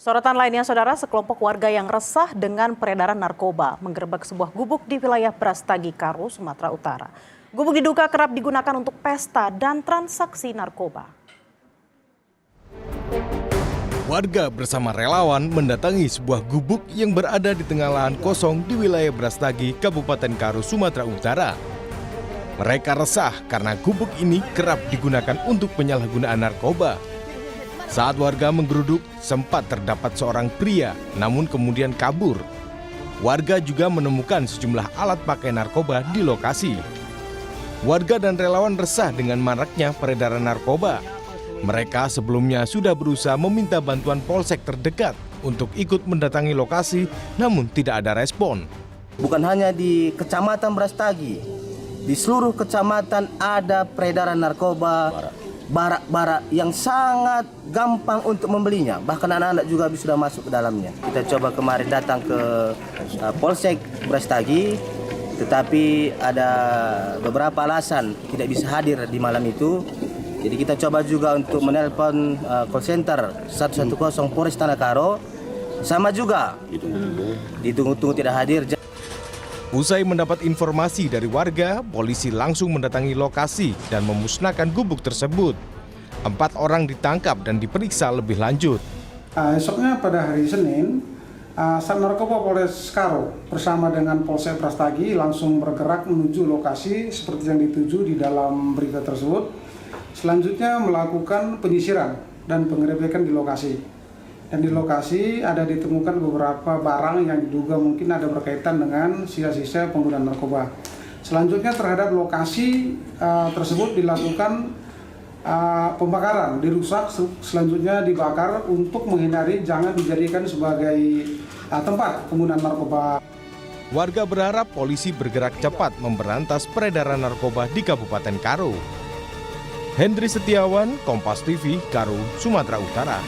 Sorotan lainnya, saudara, sekelompok warga yang resah dengan peredaran narkoba menggerebek sebuah gubuk di wilayah Brastagi, Karo, Sumatera Utara. Gubuk diduga kerap digunakan untuk pesta dan transaksi narkoba. Warga bersama relawan mendatangi sebuah gubuk yang berada di tengah lahan kosong di wilayah Brastagi, Kabupaten Karo, Sumatera Utara. Mereka resah karena gubuk ini kerap digunakan untuk penyalahgunaan narkoba. Saat warga menggeruduk, sempat terdapat seorang pria, namun kemudian kabur. Warga juga menemukan sejumlah alat pakai narkoba di lokasi. Warga dan relawan resah dengan maraknya peredaran narkoba. Mereka sebelumnya sudah berusaha meminta bantuan polsek terdekat untuk ikut mendatangi lokasi, namun tidak ada respon. Bukan hanya di Kecamatan Brastagi, di seluruh kecamatan ada peredaran narkoba, barak-barak yang sangat gampang untuk membelinya. Bahkan anak-anak juga sudah masuk ke dalamnya. Kita coba kemarin datang ke Polsek Brastagi, tetapi ada beberapa alasan tidak bisa hadir di malam itu. Jadi kita coba juga untuk menelpon call center 110 Polres Tanah Karo, sama juga ditunggu-tunggu tidak hadir. Usai mendapat informasi dari warga, polisi langsung mendatangi lokasi dan memusnahkan gubuk tersebut. 4 orang ditangkap dan diperiksa lebih lanjut. Esoknya pada hari Senin, Sat Narkoba Polres Karo bersama dengan Polsek Brastagi langsung bergerak menuju lokasi seperti yang dituju di dalam berita tersebut. Selanjutnya melakukan penyisiran dan penggerebekan di lokasi. Dan di lokasi ada ditemukan beberapa barang yang diduga mungkin ada berkaitan dengan sisa-sisa penggunaan narkoba. Selanjutnya terhadap lokasi tersebut dilakukan pembakaran, dirusak, selanjutnya dibakar untuk menghindari jangan dijadikan sebagai tempat penggunaan narkoba. Warga berharap polisi bergerak cepat memberantas peredaran narkoba di Kabupaten Karo. Hendri Setiawan, Kompas TV, Karo, Sumatera Utara.